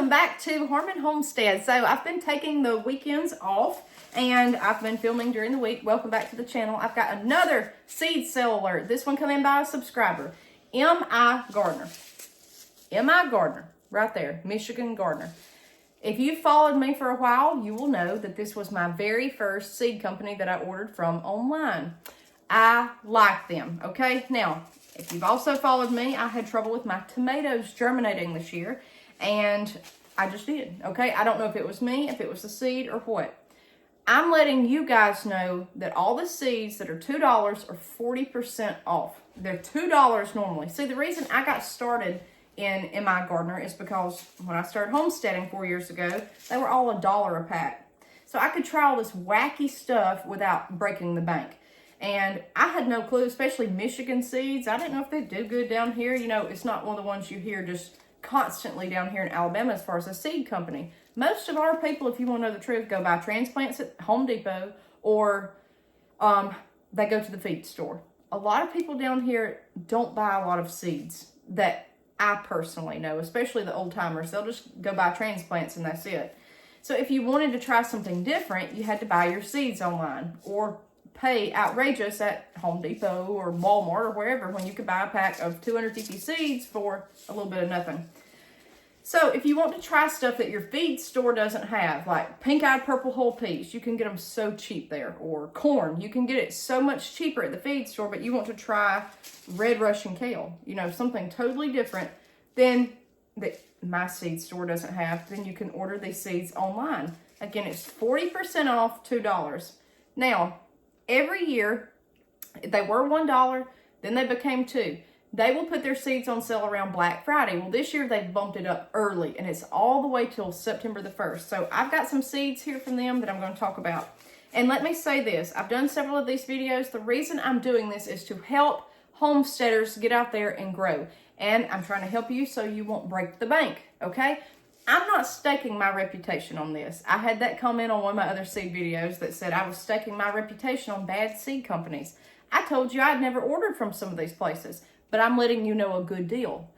welcome back to Harmon Homestead. So I've been taking the weekends off and I've been filming during the week. Welcome back to the channel. I've got another seed sale alert. This one coming by a subscriber, M.I. Gardner. M.I. Gardner, right there, Michigan Gardener. If you've followed me for a while, you will know that this was my very first seed company that I ordered from online. I like them, okay? Now, if you've also followed me, I had trouble with my tomatoes germinating this year, and I just did, okay? I don't know if it was me, if it was the seed, or what. I'm letting you guys know that all the seeds that are $2 are 40% off. They're $2 normally. See, the reason I got started in M.I. Gardner is because when I started homesteading 4 years ago, they were all $1 a pack. So I could try all this wacky stuff without breaking the bank. And I had no clue, especially Michigan seeds. I didn't know if they do good down here. You know, it's not one of the ones you hear just constantly down here in Alabama as far as a seed company. Most of our people, if you want to know the truth, go buy transplants at Home Depot or they go to the feed store. A lot of people down here don't buy a lot of seeds that I personally know, especially the old timers. They'll just go buy transplants and that's it. So if you wanted to try something different, you had to buy your seeds online or pay outrageous at Home Depot or Walmart or wherever when you could buy a pack of 250 seeds for a little bit of nothing. So if you want to try stuff that your feed store doesn't have, like pink-eyed purple whole peas, you can get them so cheap there. Or corn, you can get it so much cheaper at the feed store, but you want to try red Russian kale, you know, something totally different than that my seed store doesn't have, then you can order these seeds online. Again, it's 40% off, $2. Now, every year, they were $1, then they became $2. They will put their seeds on sale around Black Friday. Well, this year they bumped it up early, and it's all the way till September the 1st. So I've got some seeds here from them that I'm going to talk about. And let me say this. I've done several of these videos. The reason I'm doing this is to help homesteaders get out there and grow. And I'm trying to help you so you won't break the bank, okay? I'm not staking my reputation on this. I had that comment on one of my other seed videos that said I was staking my reputation on bad seed companies. I told you I'd never ordered from some of these places, but I'm letting you know a good deal.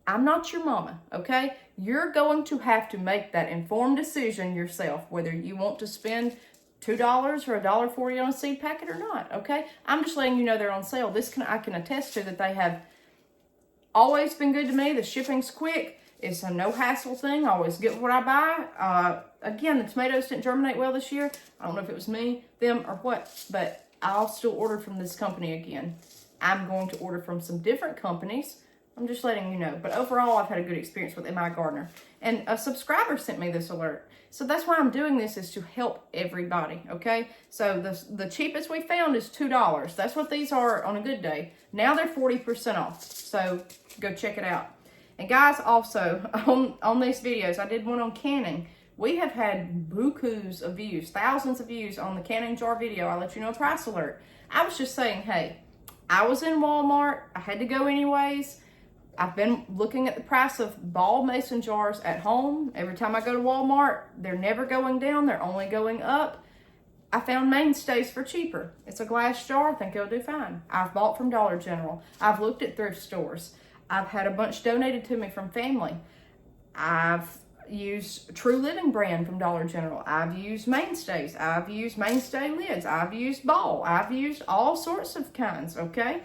I'm not your mama, okay? You're going to have to make that informed decision yourself, whether you want to spend $2 or $1.40 on a seed packet or not, okay? I'm just letting you know they're on sale. I can attest to that they have always been good to me. The shipping's quick. It's a no hassle thing. I always get what I buy. Again, the tomatoes didn't germinate well this year. I don't know if it was me, them, or what, but I'll still order from this company again. I'm going to order from some different companies. I'm just letting you know. But overall, I've had a good experience with M.I. Gardner. And a subscriber sent me this alert. So that's why I'm doing this, is to help everybody, okay? So the cheapest we found is $2. That's what these are on a good day. Now they're 40% off. So go check it out. And guys, also, on these videos, I did one on canning. We have had bukus of views, thousands of views on the canning jar video. I let you know a price alert. I was just saying, hey, I was in Walmart. I had to go anyways. I've been looking at the price of ball mason jars at home. Every time I go to Walmart, they're never going down. They're only going up. I found Mainstays for cheaper. It's a glass jar. I think it'll do fine. I've bought from Dollar General. I've looked at thrift stores. I've had a bunch donated to me from family. I've used True Living brand from Dollar General. I've used Mainstays. I've used Mainstay lids. I've used Ball. I've used all sorts of kinds, okay?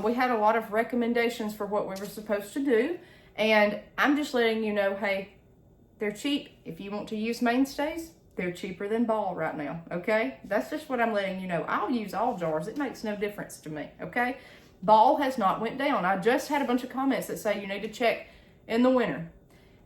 We had a lot of recommendations for what we were supposed to do. And I'm just letting you know, hey, they're cheap. If you want to use Mainstays, they're cheaper than Ball right now, okay? That's just what I'm letting you know. I'll use all jars. It makes no difference to me, okay? Ball has not went down. I just had a bunch of comments that say you need to check in the winter.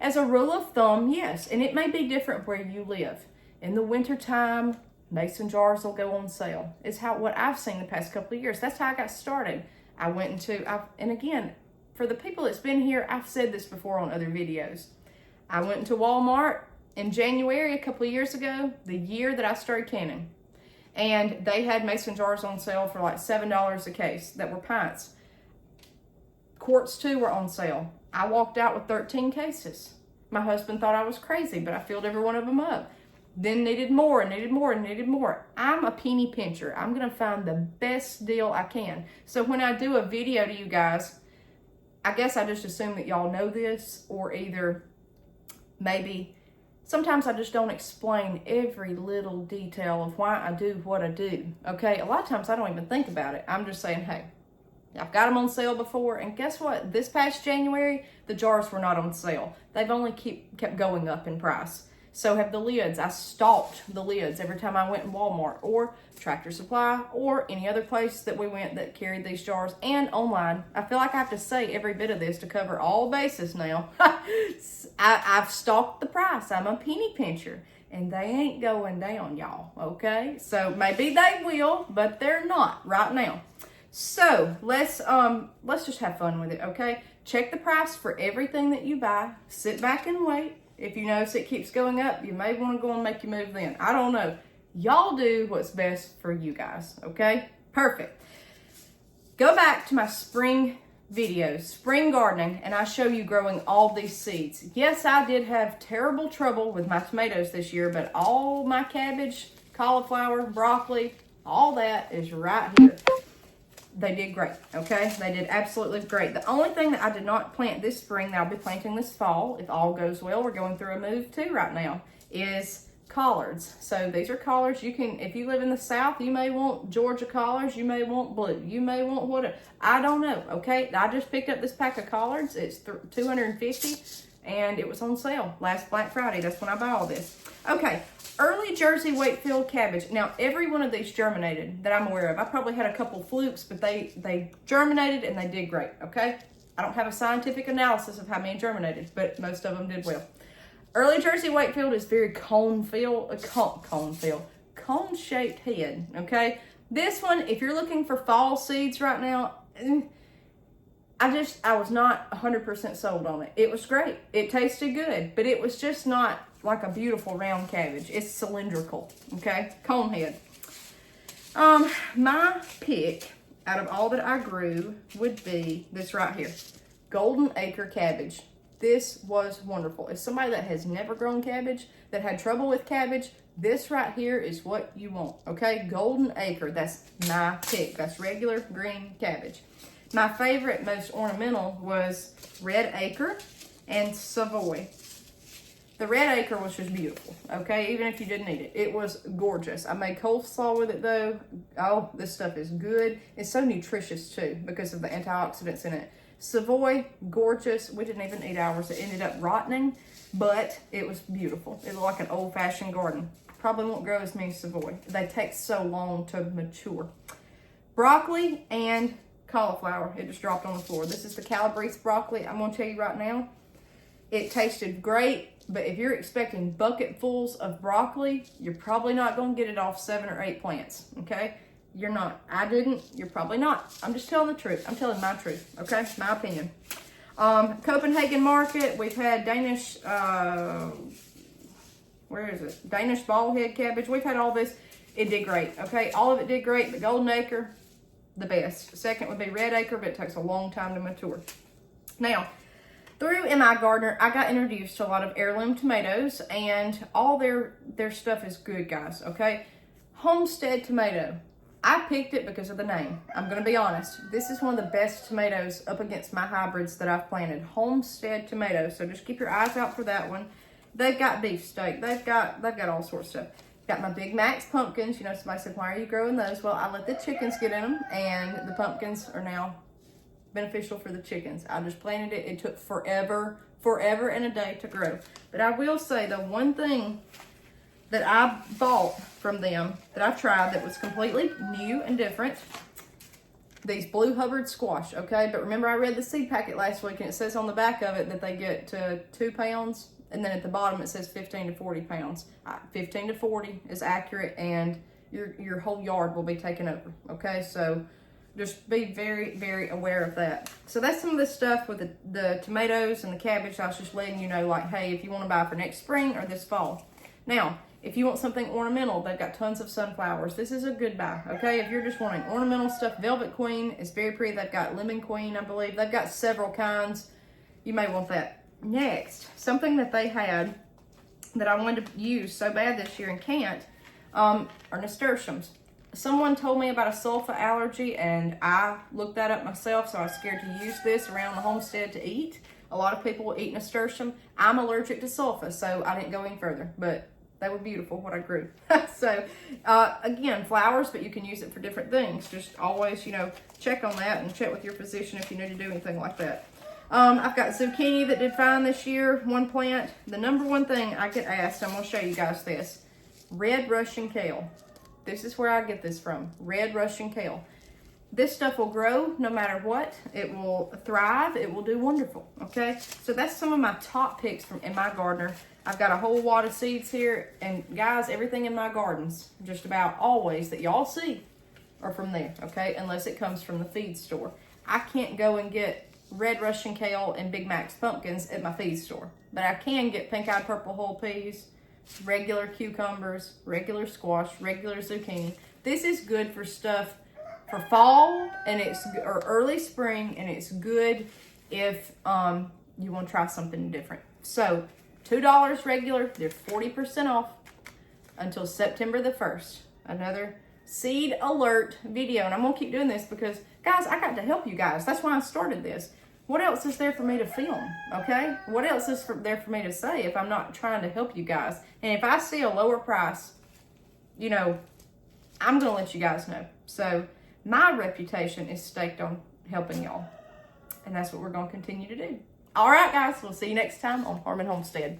As a rule of thumb, yes, and it may be different where you live. In the wintertime, mason jars will go on sale. It's what I've seen the past couple of years. That's how I got started. And again, for the people that's been here, I've said this before on other videos. I went into Walmart in January a couple of years ago, the year that I started canning. And they had mason jars on sale for like $7 a case that were pints. Quarts too were on sale. I walked out with 13 cases. My husband thought I was crazy, but I filled every one of them up. Then needed more and needed more and needed more. I'm a penny pincher. I'm going to find the best deal I can. So when I do a video to you guys, I guess I just assume that y'all know this, or either maybe sometimes I just don't explain every little detail of why I do what I do, okay? A lot of times I don't even think about it. I'm just saying, hey, I've got them on sale before, and guess what? This past January, the jars were not on sale. They've only kept going up in price. So have the lids. I stalked the lids every time I went in Walmart or Tractor Supply or any other place that we went that carried these jars, and online. I feel like I have to say every bit of this to cover all bases now. I've stalked the price. I'm a penny pincher, and they ain't going down, y'all, okay? So maybe they will, but they're not right now. So let's just have fun with it, okay? Check the price for everything that you buy. Sit back and wait. If you notice it keeps going up, you may want to go and make your move then. I don't know. Y'all do what's best for you guys, okay? Perfect. Go back to my spring videos, spring gardening, and I show you growing all these seeds. Yes, I did have terrible trouble with my tomatoes this year, but all my cabbage, cauliflower, broccoli, all that is right here. They did great, okay? They did absolutely great. The only thing that I did not plant this spring that I'll be planting this fall, if all goes well, we're going through a move too right now, is collards. So these are collards. You can, if you live in the South, you may want Georgia collards, you may want blue, you may want whatever. I don't know, okay? I just picked up this pack of collards. It's $250, and it was on sale last Black Friday. That's when I buy all this. Okay. Early Jersey Wakefield cabbage. Now, every one of these germinated that I'm aware of. I probably had a couple flukes, but they germinated and they did great, okay? I don't have a scientific analysis of how many germinated, but most of them did well. Early Jersey Wakefield is very cone-shaped head, okay? This one, if you're looking for fall seeds right now, I was not 100% sold on it. It was great. It tasted good, but it was just not like a beautiful round cabbage. It's cylindrical, okay? Cone head. My pick out of all that I grew would be this right here. Golden Acre cabbage. This was wonderful. If somebody that has never grown cabbage, that had trouble with cabbage, this right here is what you want, okay? Golden Acre, that's my pick. That's regular green cabbage. My favorite, most ornamental, was Red Acre and Savoy. The Red Acre was just beautiful, okay? Even if you didn't eat it. It was gorgeous. I made coleslaw with it, though. Oh, this stuff is good. It's so nutritious, too, because of the antioxidants in it. Savoy, gorgeous. We didn't even eat ours. It ended up rotting, but it was beautiful. It looked like an old-fashioned garden. Probably won't grow as many Savoy. They take so long to mature. Broccoli and cauliflower. It just dropped on the floor. This is the Calabrese broccoli. I'm going to tell you right now, it tasted great, but if you're expecting bucketfuls of broccoli, you're probably not going to get it off 7 or 8 plants, okay? You're not. I didn't. You're probably not. I'm just telling the truth. I'm telling my truth, okay? My opinion. Copenhagen Market, we've had Danish, where is it? Danish ballhead cabbage. We've had all this. It did great, okay? All of it did great. The Golden Acre, the best. Second would be Red Acre, but it takes a long time to mature. Now, through MI Gardener, I got introduced to a lot of heirloom tomatoes, and all their stuff is good, guys, okay? Homestead tomato. I picked it because of the name. I'm going to be honest. This is one of the best tomatoes up against my hybrids that I've planted. Homestead tomato. So just keep your eyes out for that one. They've got beefsteak. They've got all sorts of stuff. Got my Big Max pumpkins. You know, somebody said, why are you growing those? Well, I let the chickens get in them, and the pumpkins are now beneficial for the chickens. I just planted it. It took forever and a day to grow. But I will say the one thing that I bought from them that I tried that was completely new and different, these Blue Hubbard squash, okay? But remember, I read the seed packet last week, and it says on the back of it that they get to 2 pounds, and then at the bottom it says 15 to 40 pounds. 15 to 40 is accurate, and your whole yard will be taken over, okay? So just be very, very aware of that. So that's some of the stuff with the tomatoes and the cabbage. I was just letting you know, like, hey, if you want to buy for next spring or this fall. Now, if you want something ornamental, they've got tons of sunflowers. This is a good buy, okay? If you're just wanting ornamental stuff, Velvet Queen is very pretty. They've got Lemon Queen, I believe. They've got several kinds. You may want that. Next, something that they had that I wanted to use so bad this year and can't are nasturtiums. Someone told me about a sulfa allergy, and I looked that up myself, so I was scared to use this around the homestead to eat. A lot of people eat nasturtium. I'm allergic to sulfa, so I didn't go any further, but they were beautiful, what I grew. So, again, flowers, but you can use it for different things. Just always, check on that and check with your physician if you need to do anything like that. I've got zucchini that did fine this year, one plant. The number one thing I get asked, I'm going to show you guys this, red Russian kale. This is where I get this from, red Russian kale. This stuff will grow no matter what. It will thrive. It will do wonderful, okay? So that's some of my top picks from in my gardener. I've got a whole wad of seeds here. And guys, everything in my gardens, just about always that y'all see, are from there, okay? Unless it comes from the feed store. I can't go and get red Russian kale and Big Mac's pumpkins at my feed store. But I can get pink-eyed purple whole peas, regular cucumbers, regular squash, regular zucchini. This is good for stuff for fall and or early spring, and it's good if you want to try something different. So $2 regular, they're 40% off until September the 1st. Another seed alert video, and I'm gonna keep doing this because guys, I got to help you guys. That's why I started this. What else is there for me to film? Okay, what else is there for me to say if I'm not trying to help you guys? And if I see a lower price, I'm gonna let you guys know. So my reputation is staked on helping y'all. And that's what we're going to continue to do. All right, guys. We'll see you next time on Harmon Homestead.